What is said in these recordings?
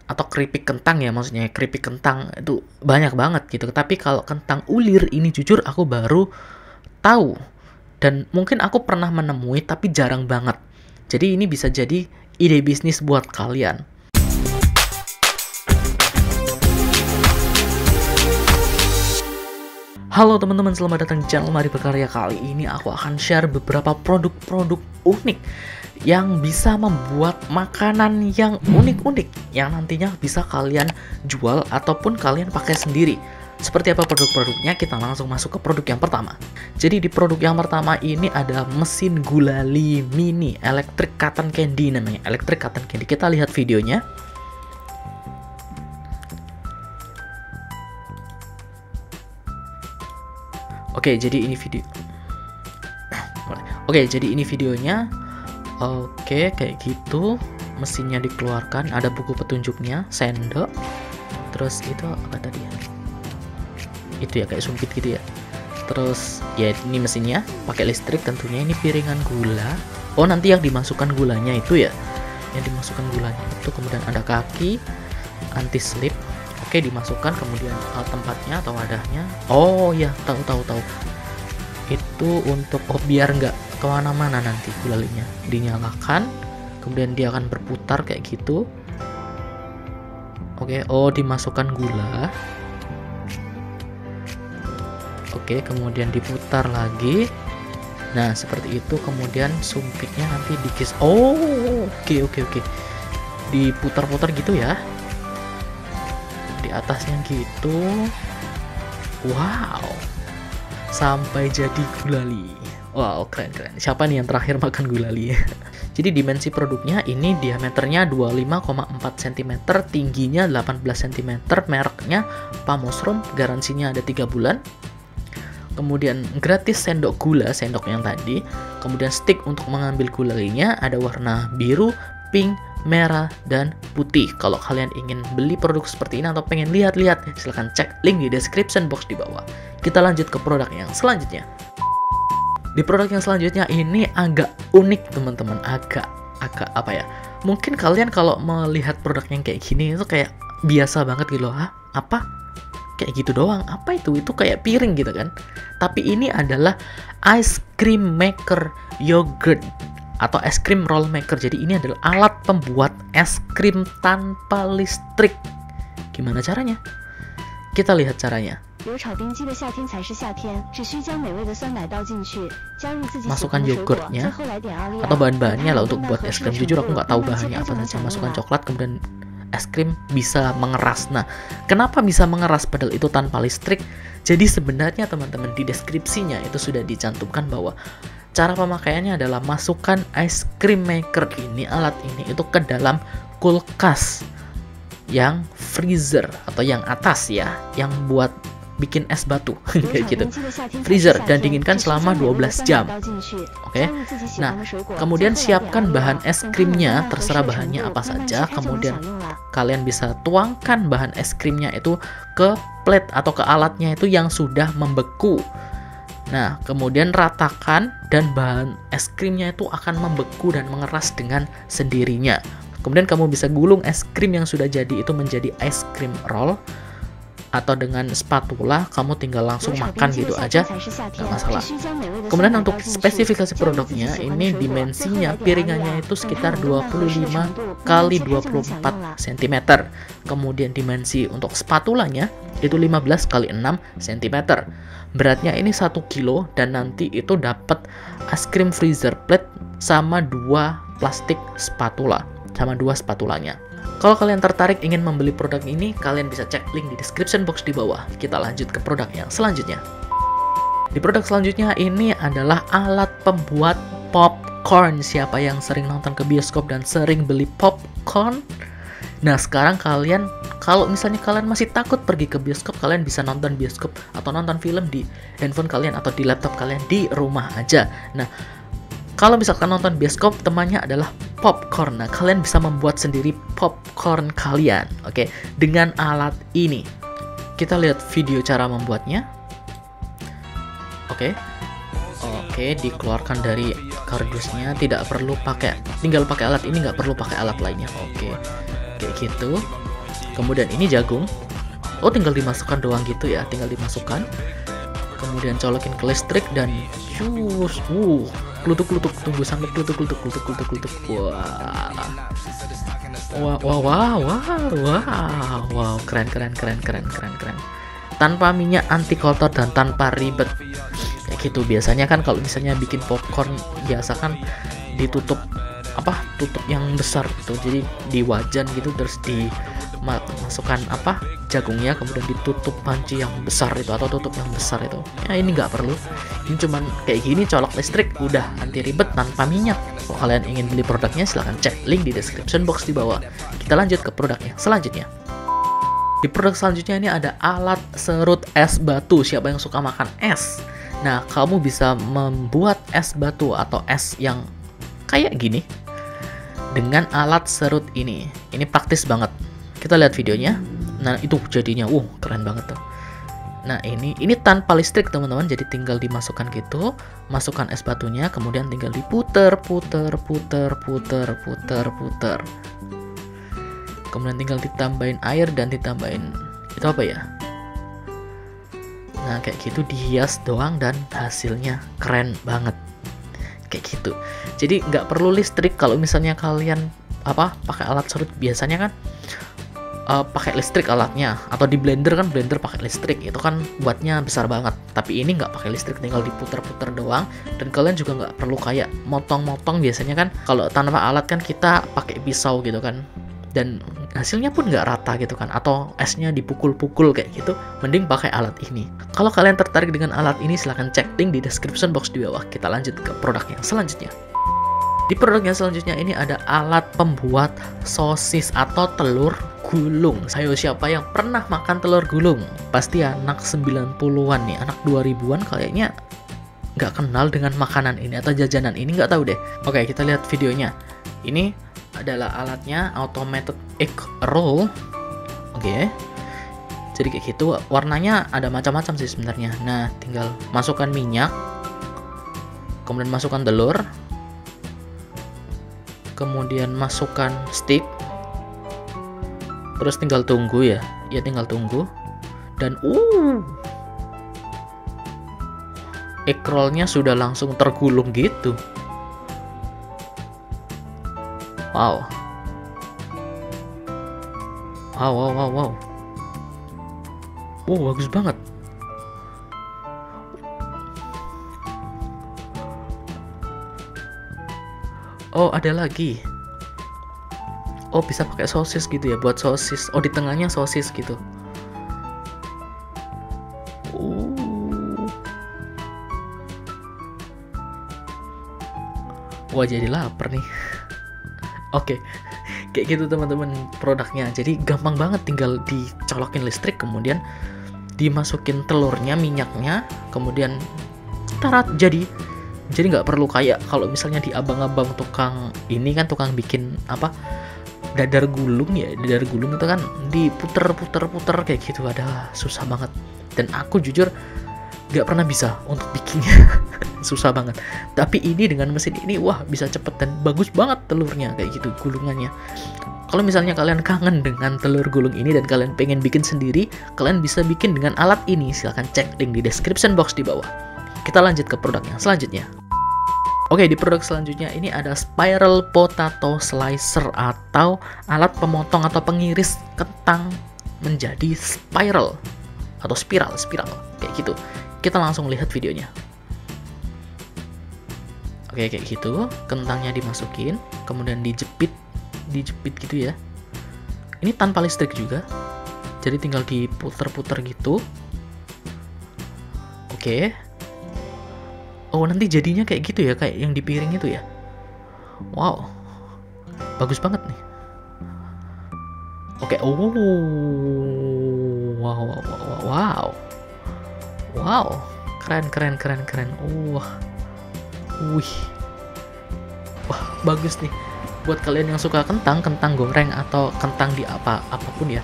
atau keripik kentang ya, maksudnya keripik kentang itu banyak banget gitu. Tapi kalau kentang ulir ini jujur aku baru tahu, dan mungkin aku pernah menemui tapi jarang banget. Jadi ini bisa jadi ide bisnis buat kalian. Halo teman-teman, selamat datang di channel Mari Berkarya. Kali ini aku akan share beberapa produk-produk unik yang bisa membuat makanan yang unik-unik yang nantinya bisa kalian jual ataupun kalian pakai sendiri. Seperti apa produk-produknya? Kita langsung masuk ke produk yang pertama. Jadi di produk yang pertama ini ada mesin gulali mini electric cotton candy namanya. Electric cotton candy. Kita lihat videonya. Oke, jadi ini video. Oke, jadi ini videonya. Oke, kayak gitu. Mesinnya dikeluarkan, ada buku petunjuknya, sendok. Terus itu apa tadi ya? Itu ya kayak sumpit gitu ya. Terus ya ini mesinnya, pakai listrik tentunya. Ini piringan gula. Oh, nanti yang dimasukkan gulanya itu ya. Yang dimasukkan gulanya itu, kemudian ada kaki anti slip. Oke, dimasukkan, kemudian tempatnya atau wadahnya. Oh ya, tahu. Itu untuk biar nggak kemana-mana nanti gulalinya. Dinyalakan, kemudian dia akan berputar kayak gitu. Oke, dimasukkan gula. Oke, kemudian diputar lagi. Nah, seperti itu. Kemudian sumpitnya nanti dikis. Oke. Diputar-putar gitu ya. Di atasnya gitu. Wow, sampai jadi gulali. Wow, keren. Siapa nih yang terakhir makan gulali? Jadi dimensi produknya ini diameternya 25,4 cm, tingginya 18 cm, mereknya Pamosrom, garansinya ada 3 bulan. Kemudian gratis sendok gula, sendok yang tadi. Kemudian stick untuk mengambil gulalinya, ada warna biru, pink, merah, dan putih. Kalau kalian ingin beli produk seperti ini atau pengen lihat-lihat, silahkan cek link di description box di bawah. Kita lanjut ke produk yang selanjutnya. Di produk yang selanjutnya ini agak unik teman-teman, agak apa ya? Mungkin kalian kalau melihat produk yang kayak gini itu kayak biasa banget gitu loh. Apa? Kayak gitu doang. Apa itu? Itu kayak piring gitu kan. Tapi ini adalah ice cream maker yogurt atau es krim roll maker. Jadi ini adalah alat pembuat es krim tanpa listrik. Gimana caranya? Kita lihat caranya. Masukkan yogurtnya atau bahan-bahannya lah untuk buat es krim. Jujur aku nggak tahu bahannya apa saja. Masukkan coklat, kemudian es krim bisa mengeras. Nah, kenapa bisa mengeras padahal itu tanpa listrik? Jadi sebenarnya teman-teman di deskripsinya itu sudah dicantumkan bahwa cara pemakaiannya adalah masukkan ice cream maker ini, alat ini itu ke dalam kulkas yang freezer atau yang atas ya, yang buat bikin es batu kayak gitu. Freezer dan dinginkan selama 12 jam. Oke. Nah, kemudian siapkan bahan es krimnya, terserah bahannya apa saja. Kemudian kalian bisa tuangkan bahan es krimnya itu ke plate atau ke alatnya itu yang sudah membeku. Nah, kemudian ratakan dan bahan es krimnya itu akan membeku dan mengeras dengan sendirinya. Kemudian kamu bisa gulung es krim yang sudah jadi itu menjadi ice cream roll, atau dengan spatula kamu tinggal langsung makan gitu aja, nggak masalah. Kemudian untuk spesifikasi produknya, ini dimensinya piringannya itu sekitar 25 x 24 cm. Kemudian dimensi untuk spatulanya itu 15 x 6 cm. Beratnya ini 1 kilo dan nanti itu dapat es krim freezer plate sama 2 plastik spatula, sama 2 spatulanya. Kalau kalian tertarik ingin membeli produk ini, kalian bisa cek link di description box di bawah. Kita lanjut ke produk yang selanjutnya. Di produk selanjutnya ini adalah alat pembuat popcorn. Siapa yang sering nonton ke bioskop dan sering beli popcorn? Nah, sekarang kalian, kalau misalnya kalian masih takut pergi ke bioskop, kalian bisa nonton bioskop atau nonton film di handphone kalian atau di laptop kalian di rumah aja. Nah, kalau misalkan nonton bioskop, temannya adalah popcorn. Nah, kalian bisa membuat sendiri popcorn kalian, oke, dengan alat ini. Kita lihat video cara membuatnya. Oke, dikeluarkan dari kardusnya. Tinggal pakai alat ini, nggak perlu pakai alat lainnya. Oke, kayak gitu. Kemudian ini jagung. Oh, tinggal dimasukkan doang gitu ya, tinggal dimasukkan. Kemudian colokin ke listrik dan cus. Klutuk-klutuk, tunggu sampai klutuk-klutuk. Wah. Wow, keren. Tanpa minyak, anti kotor dan tanpa ribet. Kayak gitu. Biasanya kan kalau misalnya bikin popcorn biasa kan ditutup tutup yang besar gitu. Jadi di wajan gitu, terus dimasukkan jagungnya, kemudian ditutup panci yang besar itu atau tutup yang besar itu. Ya ini nggak perlu. Ini cuman kayak gini, colok listrik, udah, anti ribet, tanpa minyak. Kalau kalian ingin beli produknya silahkan cek link di description box di bawah. Kita lanjut ke produknya selanjutnya. Di produk selanjutnya ini ada alat serut es batu. Siapa yang suka makan es? Nah, kamu bisa membuat es batu atau es yang kayak gini dengan alat serut ini. Ini praktis banget. Kita lihat videonya. Nah, itu jadinya keren banget tuh. Nah, ini tanpa listrik teman-teman. Jadi tinggal dimasukkan gitu, masukkan es batunya, kemudian tinggal diputer. Kemudian tinggal ditambahin air dan ditambahin itu apa ya? Nah, kayak gitu dihias doang dan hasilnya keren banget. Kayak gitu. Jadi nggak perlu listrik. Kalau misalnya kalian pakai alat serut, biasanya kan pakai listrik alatnya, atau di blender kan, blender pakai listrik itu kan buatnya besar banget. Tapi ini nggak pakai listrik, tinggal diputer-puter doang. Dan kalian juga nggak perlu kayak motong-motong. Biasanya kan kalau tanpa alat kan kita pakai pisau gitu kan, dan hasilnya pun nggak rata gitu kan, atau esnya dipukul-pukul kayak gitu. Mending pakai alat ini. Kalau kalian tertarik dengan alat ini, silahkan cek link di description box di bawah. Kita lanjut ke produk yang selanjutnya. Di produk yang selanjutnya ini ada alat pembuat sosis atau telur gulung. Ayo, siapa yang pernah makan telur gulung? Pasti anak 90-an nih, anak 2000-an kayaknya nggak kenal dengan makanan ini atau jajanan ini, nggak tahu deh. Oke, kita lihat videonya. Ini adalah alatnya, automated egg roll. Oke. Jadi kayak gitu, warnanya ada macam-macam sih sebenarnya. Nah, tinggal masukkan minyak, kemudian masukkan telur, kemudian masukkan stick, terus tinggal tunggu ya. Ya, tinggal tunggu. Dan egg rollnya sudah langsung tergulung gitu. Wow. Bagus banget. Oh, ada lagi. Oh, bisa pakai sosis gitu ya, buat sosis. Oh, di tengahnya sosis gitu. Wah, jadi lapar nih. Oke, kayak gitu teman-teman produknya. Jadi gampang banget, tinggal dicolokin listrik, kemudian dimasukin telurnya, minyaknya, kemudian tarat jadi nggak perlu kayak kalau misalnya di abang-abang tukang ini kan, tukang bikin dadar gulung ya. Dadar gulung itu kan diputer kayak gitu, ada susah banget. Dan aku jujur nggak pernah bisa untuk bikinnya. Susah banget. Tapi ini dengan mesin ini, bisa cepet dan bagus banget telurnya kayak gitu, gulungannya. Kalau misalnya kalian kangen dengan telur gulung ini dan kalian pengen bikin sendiri, kalian bisa bikin dengan alat ini. Silahkan cek link di description box di bawah. Kita lanjut ke produk yang selanjutnya. Oke, di produk selanjutnya ini ada spiral potato slicer atau alat pemotong atau pengiris kentang menjadi spiral atau spiral kayak gitu. Kita langsung lihat videonya. Oke, kayak gitu, kentangnya dimasukin, kemudian dijepit gitu ya. Ini tanpa listrik juga, jadi tinggal diputer-puter gitu. Oke. Oh, nanti jadinya kayak gitu ya, kayak yang di piring itu ya. Wow, bagus banget nih. Oke, wow, keren. Wah, bagus nih. Buat kalian yang suka kentang goreng atau kentang di apapun ya,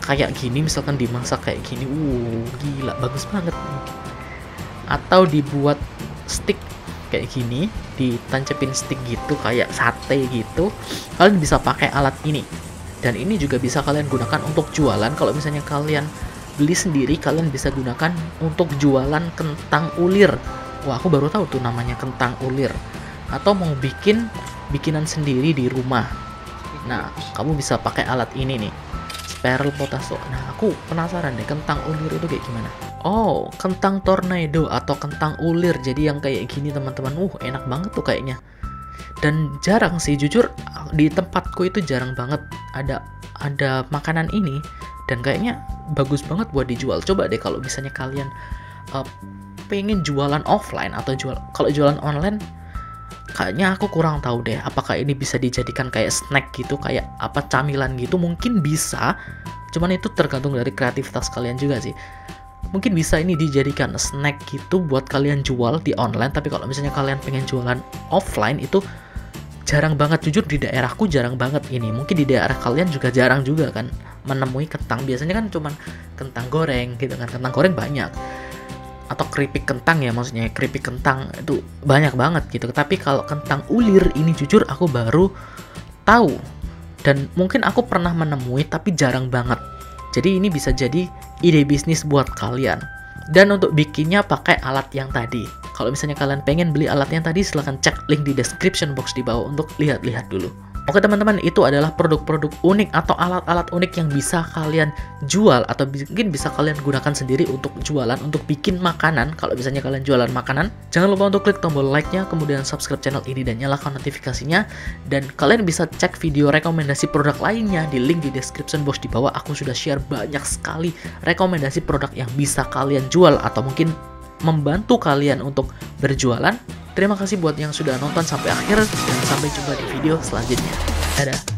kayak gini misalkan dimasak kayak gini, gila, bagus banget nih. Atau dibuat stick kayak gini, ditancepin stick gitu kayak sate gitu, kalian bisa pakai alat ini. Dan ini juga bisa kalian gunakan untuk jualan. Kalau misalnya kalian beli sendiri, kalian bisa gunakan untuk jualan kentang ulir. Wah, aku baru tahu tuh namanya kentang ulir. Atau mau bikinan sendiri di rumah. Nah, kamu bisa pakai alat ini nih, Sparrow Potato. Nah, aku penasaran deh, kentang ulir itu kayak gimana. Oh, kentang tornado atau kentang ulir. Jadi yang kayak gini teman-teman. Enak banget tuh kayaknya. Dan jarang sih, jujur di tempatku itu jarang banget ada makanan ini, dan kayaknya bagus banget buat dijual. Coba deh kalau misalnya kalian pengen jualan offline atau kalau jualan online, kayaknya aku kurang tahu deh apakah ini bisa dijadikan kayak snack gitu, kayak apa camilan gitu. Mungkin bisa, cuman itu tergantung dari kreativitas kalian juga sih. Mungkin bisa ini dijadikan snack gitu buat kalian jual di online. Tapi kalau misalnya kalian pengen jualan offline itu jarang banget, jujur di daerahku jarang banget ini. Mungkin di daerah kalian juga jarang juga kan menemui kentang. Biasanya kan cuman kentang goreng gitu kan, kentang goreng banyak. Atau keripik kentang ya, maksudnya keripik kentang itu banyak banget gitu. Tapi kalau kentang ulir ini jujur aku baru tahu. Dan mungkin aku pernah menemui tapi jarang banget. Jadi ini bisa jadi ide bisnis buat kalian. Dan untuk bikinnya pakai alat yang tadi. Kalau misalnya kalian pengen beli alat yang tadi, silahkan cek link di description box di bawah untuk lihat-lihat dulu. Oke teman-teman, itu adalah produk-produk unik atau alat-alat unik yang bisa kalian jual atau mungkin bisa kalian gunakan sendiri untuk jualan, untuk bikin makanan. Kalau misalnya kalian jualan makanan, jangan lupa untuk klik tombol like-nya, kemudian subscribe channel ini dan nyalakan notifikasinya. Dan kalian bisa cek video rekomendasi produk lainnya di link di description box di bawah. Aku sudah share banyak sekali rekomendasi produk yang bisa kalian jual atau mungkin membantu kalian untuk berjualan. Terima kasih buat yang sudah nonton sampai akhir dan sampai jumpa di video selanjutnya. Dadah.